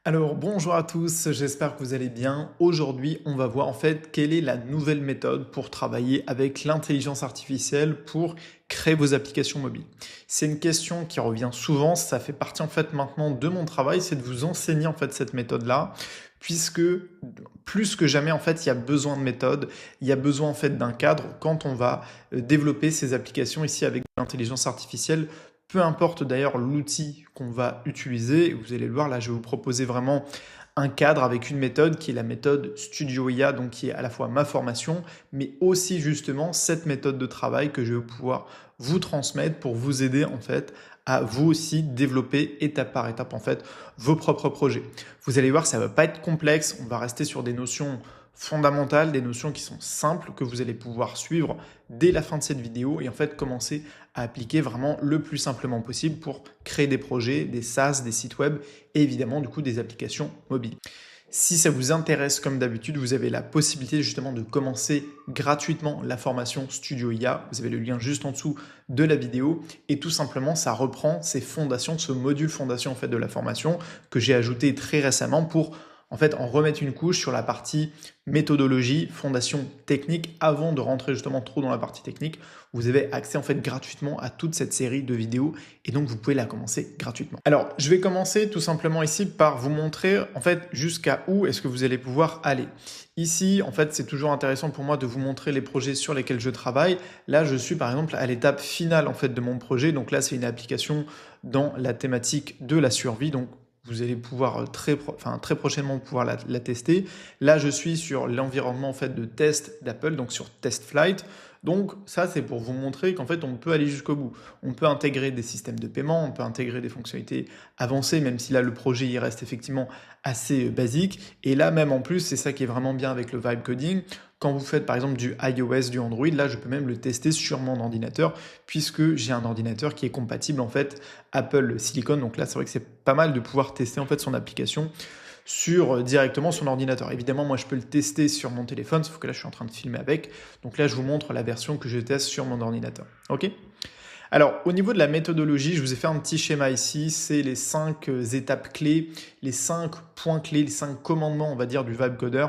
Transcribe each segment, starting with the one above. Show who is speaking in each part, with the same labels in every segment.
Speaker 1: Alors bonjour à tous, j'espère que vous allez bien. Aujourd'hui, on va voir en fait quelle est la nouvelle méthode pour travailler avec l'intelligence artificielle pour créer vos applications mobiles. C'est une question qui revient souvent, ça fait partie en fait maintenant de mon travail, c'est de vous enseigner en fait cette méthode-là, puisque plus que jamais en fait il y a besoin de méthode, il y a besoin en fait d'un cadre quand on va développer ces applications ici avec l'intelligence artificielle. Peu importe d'ailleurs l'outil qu'on va utiliser, vous allez le voir, là je vais vous proposer vraiment un cadre avec une méthode qui est la méthode Studio IA, donc qui est à la fois ma formation, mais aussi justement cette méthode de travail que je vais pouvoir vous transmettre pour vous aider en fait à vous aussi développer étape par étape en fait vos propres projets. Vous allez voir, ça ne va pas être complexe, on va rester sur des notions fondamentales, des notions qui sont simples que vous allez pouvoir suivre dès la fin de cette vidéo et en fait commencer à appliquer vraiment le plus simplement possible pour créer des projets, des SaaS, des sites web et évidemment du coup des applications mobiles. Si ça vous intéresse, comme d'habitude, vous avez la possibilité justement de commencer gratuitement la formation Studio IA. Vous avez le lien juste en dessous de la vidéo et tout simplement, ça reprend ces fondations, ce module fondation en fait de la formation que j'ai ajouté très récemment pour en fait en remettre une couche sur la partie méthodologie, fondation technique avant de rentrer justement trop dans la partie technique. Vous avez accès en fait gratuitement à toute cette série de vidéos et donc vous pouvez la commencer gratuitement. Alors, je vais commencer tout simplement ici par vous montrer en fait jusqu'à où est-ce que vous allez pouvoir aller. Ici, en fait, c'est toujours intéressant pour moi de vous montrer les projets sur lesquels je travaille. Là, je suis par exemple à l'étape finale en fait de mon projet. Donc là, c'est une application dans la thématique de la survie. Donc vous allez pouvoir très prochainement pouvoir la tester. Là, je suis sur l'environnement en fait de test d'Apple, donc sur TestFlight. Donc ça, c'est pour vous montrer qu'en fait, on peut aller jusqu'au bout. On peut intégrer des systèmes de paiement, on peut intégrer des fonctionnalités avancées, même si là, le projet, il reste effectivement assez basique. Et là, même en plus, c'est ça qui est vraiment bien avec le vibe coding. Quand vous faites par exemple du iOS, du Android, là, je peux même le tester sur mon ordinateur, puisque j'ai un ordinateur qui est compatible en fait Apple Silicon. Donc là, c'est vrai que c'est pas mal de pouvoir tester en fait son application sur directement son ordinateur. Évidemment, moi, je peux le tester sur mon téléphone, sauf que là, je suis en train de filmer avec. Donc là, je vous montre la version que je teste sur mon ordinateur. OK ? Alors, au niveau de la méthodologie, je vous ai fait un petit schéma ici. C'est les 5 étapes clés, les 5 points clés, les 5 commandements, on va dire, du Vibe Coder.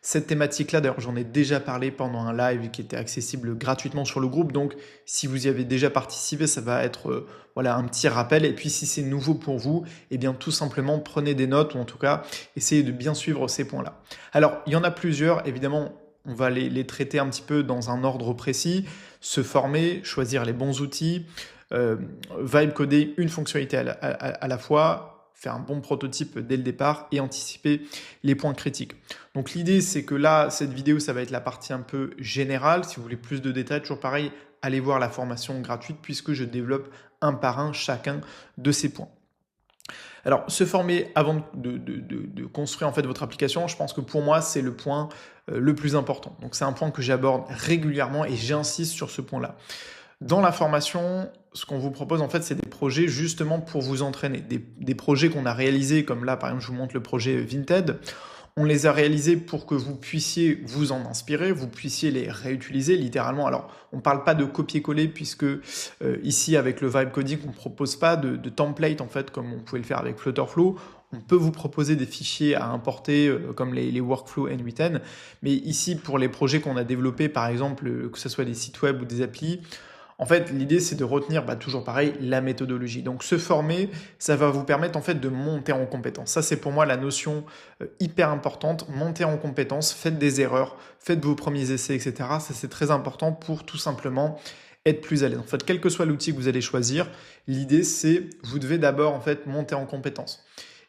Speaker 1: Cette thématique-là, d'ailleurs, j'en ai déjà parlé pendant un live qui était accessible gratuitement sur le groupe. Donc, si vous y avez déjà participé, ça va être voilà, un petit rappel. Et puis, si c'est nouveau pour vous, eh bien, tout simplement, prenez des notes ou en tout cas, essayez de bien suivre ces points-là. Alors, il y en a plusieurs. Évidemment, on va les traiter un petit peu dans un ordre précis. Se former, choisir les bons outils, vibe coder une fonctionnalité à la fois, faire un bon prototype dès le départ et anticiper les points critiques. Donc l'idée, c'est que là, cette vidéo, ça va être la partie un peu générale. Si vous voulez plus de détails, toujours pareil, allez voir la formation gratuite puisque je développe un par un chacun de ces points. Alors, se former avant de construire en fait votre application, je pense que pour moi, c'est le point le plus important. Donc, c'est un point que j'aborde régulièrement et j'insiste sur ce point-là. Dans la formation, ce qu'on vous propose en fait, c'est des projets justement pour vous entraîner. Des projets qu'on a réalisés, comme là, par exemple, je vous montre le projet Vinted. On les a réalisés pour que vous puissiez vous en inspirer, vous puissiez les réutiliser littéralement. Alors, on ne parle pas de copier-coller puisque ici, avec le Vibe Coding, on ne propose pas de template en fait, comme on pouvait le faire avec Flutterflow. On peut vous proposer des fichiers à importer comme les workflows N8N. Mais ici, pour les projets qu'on a développés, par exemple, que ce soit des sites web ou des applis, en fait, l'idée, c'est de retenir, toujours pareil, la méthodologie. Donc, se former, ça va vous permettre en fait de monter en compétence. Ça, c'est pour moi la notion hyper importante. Monter en compétence, faites des erreurs, faites vos premiers essais, etc. Ça, c'est très important pour tout simplement être plus à l'aise. En fait, quel que soit l'outil que vous allez choisir, l'idée, c'est vous devez d'abord en fait monter en compétence.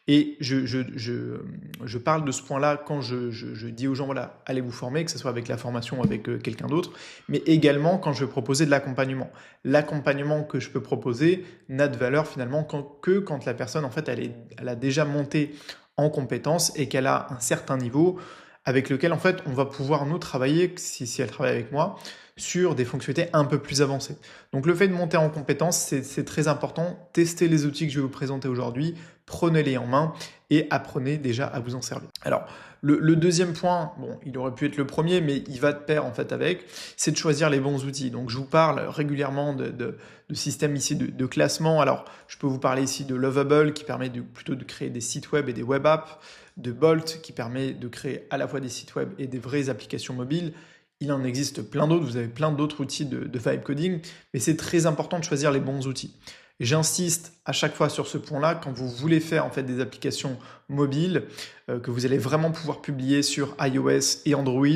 Speaker 1: Et je parle de ce point-là quand je dis aux gens, voilà, allez vous former, que ce soit avec la formation ou avec quelqu'un d'autre, mais également quand je vais proposer de l'accompagnement. L'accompagnement que je peux proposer n'a de valeur finalement que quand la personne, en fait, elle a déjà monté en compétence et qu'elle a un certain niveau avec lequel, en fait, on va pouvoir nous travailler, si elle travaille avec moi, sur des fonctionnalités un peu plus avancées. Donc le fait de monter en compétence, c'est très important. Testez les outils que je vais vous présenter aujourd'hui, prenez-les en main et apprenez déjà à vous en servir. Alors, le deuxième point, bon, il aurait pu être le premier, mais il va de pair en fait avec, c'est de choisir les bons outils. Donc je vous parle régulièrement de systèmes ici de classement. Alors je peux vous parler ici de Lovable qui permet plutôt de créer des sites web et des web apps, de Bolt qui permet de créer à la fois des sites web et des vraies applications mobiles. Il en existe plein d'autres, vous avez plein d'autres outils de vibe coding, mais c'est très important de choisir les bons outils. J'insiste à chaque fois sur ce point-là, quand vous voulez faire en fait des applications mobiles, que vous allez vraiment pouvoir publier sur iOS et Android.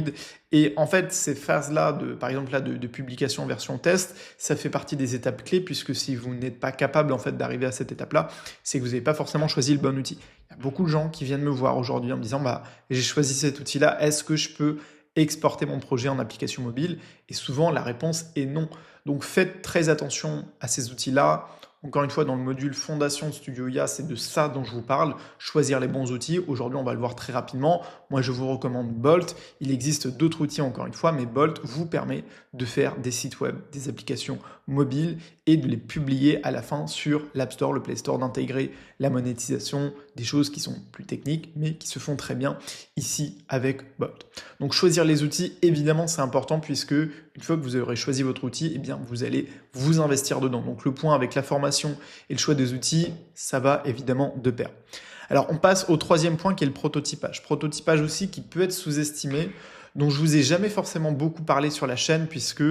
Speaker 1: Et en fait, ces phases-là, par exemple là, de publication version test, ça fait partie des étapes clés, puisque si vous n'êtes pas capable en fait d'arriver à cette étape-là, c'est que vous n'avez pas forcément choisi le bon outil. Il y a beaucoup de gens qui viennent me voir aujourd'hui en me disant j'ai choisi cet outil-là, est-ce que je peux exporter mon projet en application mobile? Et souvent, la réponse est non. Donc faites très attention à ces outils-là. Encore une fois, dans le module Fondation de Studio IA, c'est de ça dont je vous parle, choisir les bons outils. Aujourd'hui, on va le voir très rapidement. Moi, je vous recommande Bolt. Il existe d'autres outils, encore une fois, mais Bolt vous permet de faire des sites web, des applications mobiles et de les publier à la fin sur l'App Store, le Play Store, d'intégrer la monétisation, des choses qui sont plus techniques, mais qui se font très bien ici avec Bolt. Donc, choisir les outils, évidemment, c'est important puisque une fois que vous aurez choisi votre outil, eh bien, vous allez vous investir dedans. Donc, le point avec la formation et le choix des outils, ça va évidemment de pair. Alors, on passe au troisième point qui est le prototypage. Prototypage aussi qui peut être sous-estimé, dont je vous ai jamais forcément beaucoup parlé sur la chaîne puisque,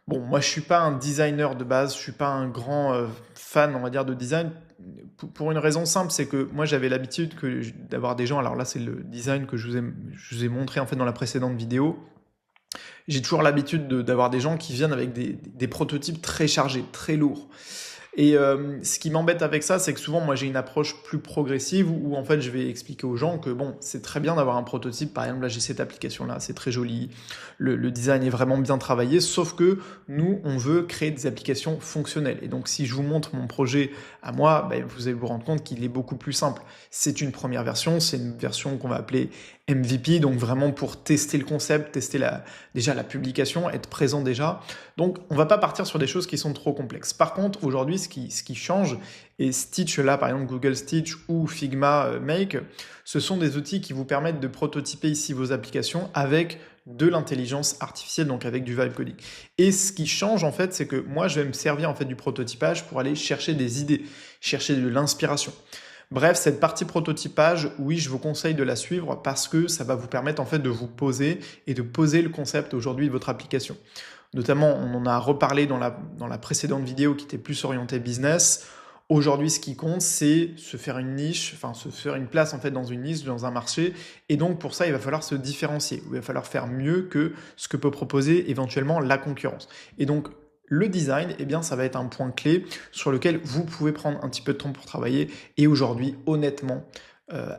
Speaker 1: bon, moi je suis pas un designer de base, je suis pas un grand fan, on va dire, de design. Pour une raison simple, c'est que moi j'avais l'habitude d'avoir des gens, alors là c'est le design que je vous ai montré en fait dans la précédente vidéo. J'ai toujours l'habitude d'avoir des gens qui viennent avec des prototypes très chargés, très lourds. Et ce qui m'embête avec ça, c'est que souvent, moi, j'ai une approche plus progressive où en fait, je vais expliquer aux gens que bon, c'est très bien d'avoir un prototype. Par exemple, là, j'ai cette application-là, c'est très joli. Le design est vraiment bien travaillé, sauf que nous, on veut créer des applications fonctionnelles. Et donc, si je vous montre mon projet à moi, vous allez vous rendre compte qu'il est beaucoup plus simple. C'est une première version, c'est une version qu'on va appeler MVP, donc vraiment pour tester le concept, tester déjà la publication, être présent déjà. Donc, on va pas partir sur des choses qui sont trop complexes. Par contre, aujourd'hui, ce qui change, et Stitch, là, par exemple, Google Stitch ou Figma Make, ce sont des outils qui vous permettent de prototyper ici vos applications avec de l'intelligence artificielle, donc avec du vibe coding. Et ce qui change, en fait, c'est que moi, je vais me servir, en fait, du prototypage pour aller chercher des idées, chercher de l'inspiration. Bref, cette partie prototypage, oui, je vous conseille de la suivre parce que ça va vous permettre en fait de vous poser et de poser le concept aujourd'hui de votre application. Notamment, on en a reparlé dans la précédente vidéo qui était plus orientée business. Aujourd'hui, ce qui compte, c'est se faire une niche, enfin se faire une place en fait dans une niche, dans un marché. Et donc pour ça, il va falloir se différencier. Il va falloir faire mieux que ce que peut proposer éventuellement la concurrence. Et donc le design, eh bien, ça va être un point clé sur lequel vous pouvez prendre un petit peu de temps pour travailler. Et aujourd'hui, honnêtement,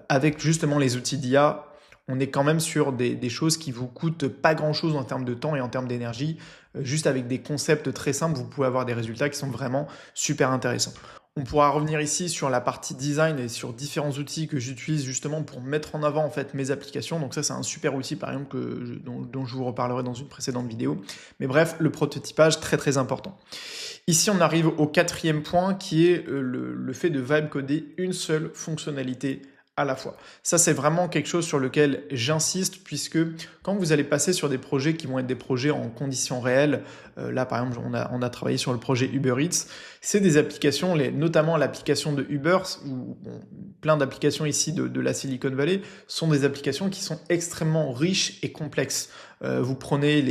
Speaker 1: avec justement les outils d'IA, on est quand même sur des choses qui vous coûtent pas grand-chose en termes de temps et en termes d'énergie. Juste avec des concepts très simples, vous pouvez avoir des résultats qui sont vraiment super intéressants. On pourra revenir ici sur la partie design et sur différents outils que j'utilise justement pour mettre en avant en fait mes applications. Donc ça, c'est un super outil par exemple dont je vous reparlerai dans une précédente vidéo. Mais bref, le prototypage, très très important. Ici, on arrive au quatrième point qui est le fait de vibe coder une seule fonctionnalité à la fois. Ça, c'est vraiment quelque chose sur lequel j'insiste puisque quand vous allez passer sur des projets qui vont être des projets en conditions réelles, là par exemple, on a travaillé sur le projet Uber Eats, c'est des applications, notamment l'application de Uber, ou plein d'applications ici de la Silicon Valley, sont des applications qui sont extrêmement riches et complexes. Vous prenez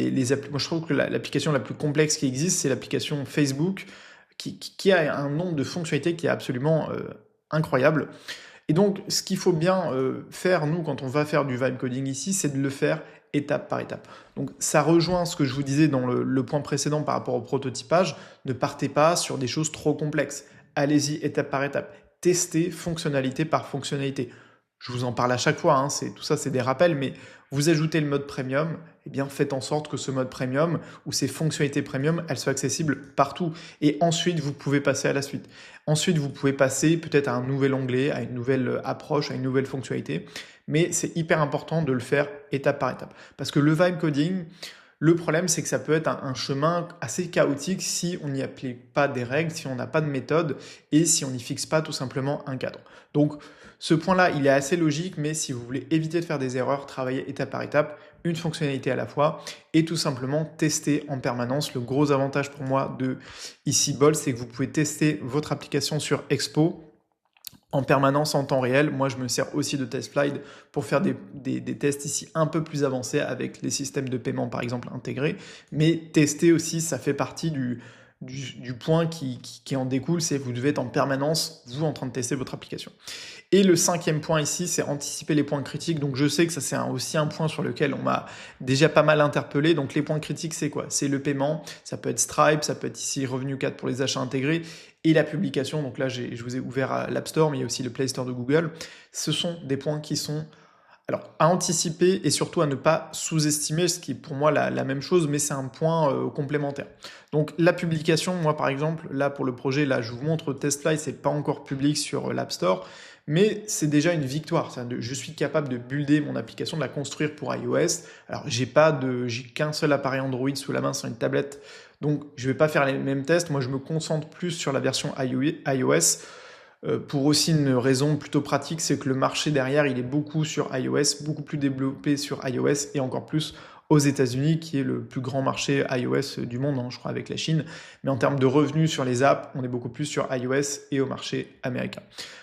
Speaker 1: moi je trouve que l'application la plus complexe qui existe, c'est l'application Facebook, qui a un nombre de fonctionnalités qui est absolument incroyable. Et donc, ce qu'il faut bien faire, nous, quand on va faire du vibe coding ici, c'est de le faire étape par étape. Donc, ça rejoint ce que je vous disais dans le point précédent par rapport au prototypage. Ne partez pas sur des choses trop complexes. Allez-y étape par étape. Testez fonctionnalité par fonctionnalité. Je vous en parle à chaque fois, tout ça c'est des rappels, mais vous ajoutez le mode premium, eh bien faites en sorte que ce mode premium ou ces fonctionnalités premium, elles soient accessibles partout. Et ensuite, vous pouvez passer à la suite. Ensuite, vous pouvez passer peut-être à un nouvel onglet, à une nouvelle approche, à une nouvelle fonctionnalité. Mais c'est hyper important de le faire étape par étape. Parce que le vibe coding, Le problème, c'est que ça peut être un chemin assez chaotique si on n'y applique pas des règles, si on n'a pas de méthode et si on n'y fixe pas tout simplement un cadre. Donc, ce point-là, il est assez logique, mais si vous voulez éviter de faire des erreurs, travaillez étape par étape, une fonctionnalité à la fois et tout simplement tester en permanence. Le gros avantage pour moi de Ici Bol, c'est que vous pouvez tester votre application sur Expo en permanence en temps réel. Moi, je me sers aussi de TestFlight pour faire des tests ici un peu plus avancés avec les systèmes de paiement, par exemple, intégrés. Mais tester aussi, ça fait partie du point qui en découle, c'est que vous devez être en permanence, vous, en train de tester votre application. Et le cinquième point ici, c'est anticiper les points critiques. Donc je sais que ça c'est aussi un point sur lequel on m'a déjà pas mal interpellé. Donc les points critiques, c'est quoi? C'est le paiement, ça peut être Stripe, ça peut être ici Revenu 4 pour les achats intégrés et la publication. Donc là, je vous ai ouvert l'App Store, mais il y a aussi le Play Store de Google. Ce sont des points qui sont à anticiper et surtout à ne pas sous-estimer, ce qui est pour moi la même chose, mais c'est un point complémentaire. Donc la publication, moi par exemple, là pour le projet, là je vous montre TestFlight, c'est pas encore public sur l'App Store, mais c'est déjà une victoire. Je suis capable de builder mon application, de la construire pour iOS. Alors j'ai qu'un seul appareil Android sous la main, c'est une tablette, donc je vais pas faire les mêmes tests. Moi je me concentre plus sur la version iOS. Pour aussi une raison plutôt pratique, c'est que le marché derrière, il est beaucoup sur iOS, beaucoup plus développé sur iOS et encore plus aux États-Unis, qui est le plus grand marché iOS du monde, hein, je crois, avec la Chine. Mais en termes de revenus sur les apps, on est beaucoup plus sur iOS et au marché américain.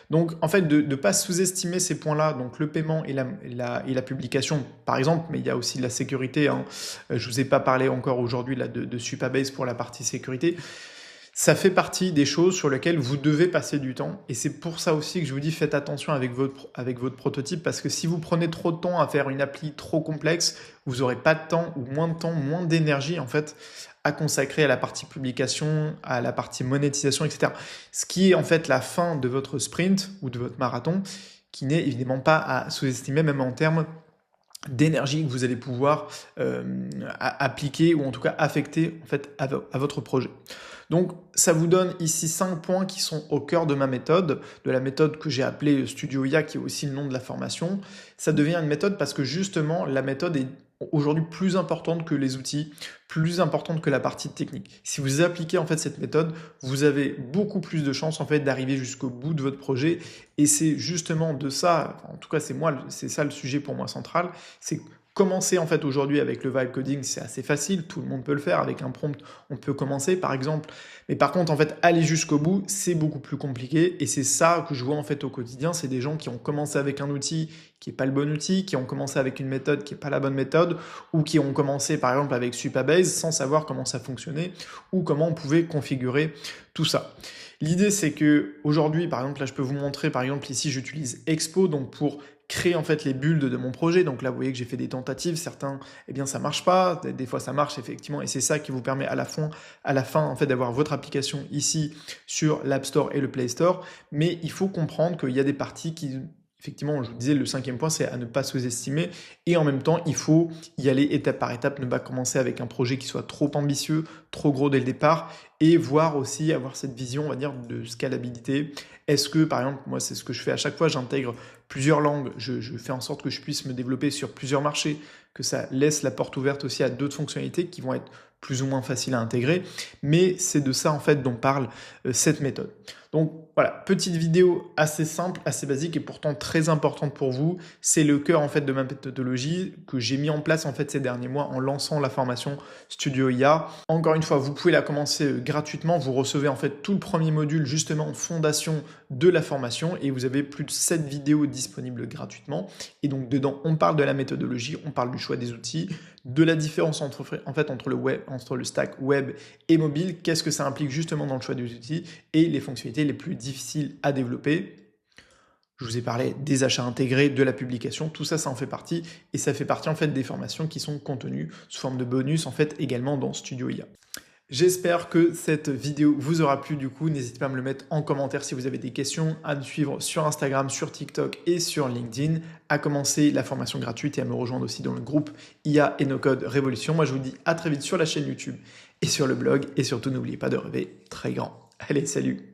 Speaker 1: Donc, en fait, de ne pas sous-estimer ces points-là, donc le paiement et la publication, par exemple, mais il y a aussi de la sécurité. Hein. Je ne vous ai pas parlé encore aujourd'hui de Supabase pour la partie sécurité. Ça fait partie des choses sur lesquelles vous devez passer du temps et c'est pour ça aussi que je vous dis faites attention avec votre prototype parce que si vous prenez trop de temps à faire une appli trop complexe, vous n'aurez pas de temps ou moins de temps, moins d'énergie en fait à consacrer à la partie publication, à la partie monétisation, etc. Ce qui est en fait la fin de votre sprint ou de votre marathon qui n'est évidemment pas à sous-estimer même en termes d'énergie que vous allez pouvoir appliquer ou en tout cas affecter en fait à votre projet. Donc ça vous donne ici 5 points qui sont au cœur de ma méthode, de la méthode que j'ai appelée Studio IA, qui est aussi le nom de la formation. Ça devient une méthode parce que justement la méthode est aujourd'hui plus importante que les outils, plus importante que la partie technique. Si vous appliquez en fait cette méthode, vous avez beaucoup plus de chances en fait d'arriver jusqu'au bout de votre projet et c'est justement de ça, en tout cas c'est ça le sujet pour moi central, c'est commencer en fait aujourd'hui avec le vibe coding, c'est assez facile, tout le monde peut le faire, avec un prompt on peut commencer par exemple, mais par contre en fait aller jusqu'au bout c'est beaucoup plus compliqué et c'est ça que je vois en fait au quotidien, c'est des gens qui ont commencé avec un outil qui n'est pas le bon outil, qui ont commencé avec une méthode qui n'est pas la bonne méthode ou qui ont commencé par exemple avec Supabase sans savoir comment ça fonctionnait ou comment on pouvait configurer tout ça. L'idée c'est que aujourd'hui par exemple là je peux vous montrer par exemple ici j'utilise Expo donc pour créer en fait les builds de mon projet. Donc là, vous voyez que j'ai fait des tentatives. Certains, eh bien, ça marche pas. Des fois, ça marche effectivement. Et c'est ça qui vous permet à la fin, en fait, d'avoir votre application ici sur l'App Store et le Play Store. Mais il faut comprendre qu'il y a des parties qui, effectivement, je vous disais, le 5e point, c'est à ne pas sous-estimer. Et en même temps, il faut y aller étape par étape, ne pas commencer avec un projet qui soit trop ambitieux, trop gros dès le départ, et voir aussi, avoir cette vision, on va dire, de scalabilité. Est-ce que, par exemple, moi, c'est ce que je fais à chaque fois, j'intègre plusieurs langues, je fais en sorte que je puisse me développer sur plusieurs marchés, que ça laisse la porte ouverte aussi à d'autres fonctionnalités qui vont être plus ou moins faciles à intégrer, mais c'est de ça en fait dont parle cette méthode. Donc voilà, petite vidéo assez simple, assez basique et pourtant très importante pour vous. C'est le cœur en fait de ma méthodologie que j'ai mis en place en fait ces derniers mois en lançant la formation Studio IA. Encore une fois, vous pouvez la commencer gratuitement. Vous recevez en fait tout le premier module justement fondation de la formation et vous avez plus de 7 vidéos disponibles gratuitement. Et donc dedans, on parle de la méthodologie, on parle du choix des outils, de la différence entre le stack web et mobile, qu'est-ce que ça implique justement dans le choix des outils et les fonctionnalités les plus difficiles à développer. Je vous ai parlé des achats intégrés, de la publication, tout ça, ça en fait partie et ça fait partie en fait des formations qui sont contenues sous forme de bonus en fait également dans Studio IA. J'espère que cette vidéo vous aura plu du coup, n'hésitez pas à me le mettre en commentaire si vous avez des questions, à me suivre sur Instagram, sur TikTok et sur LinkedIn, à commencer la formation gratuite et à me rejoindre aussi dans le groupe IA et No Code Révolution. Moi je vous dis à très vite sur la chaîne YouTube et sur le blog et surtout n'oubliez pas de rêver très grand. Allez, salut!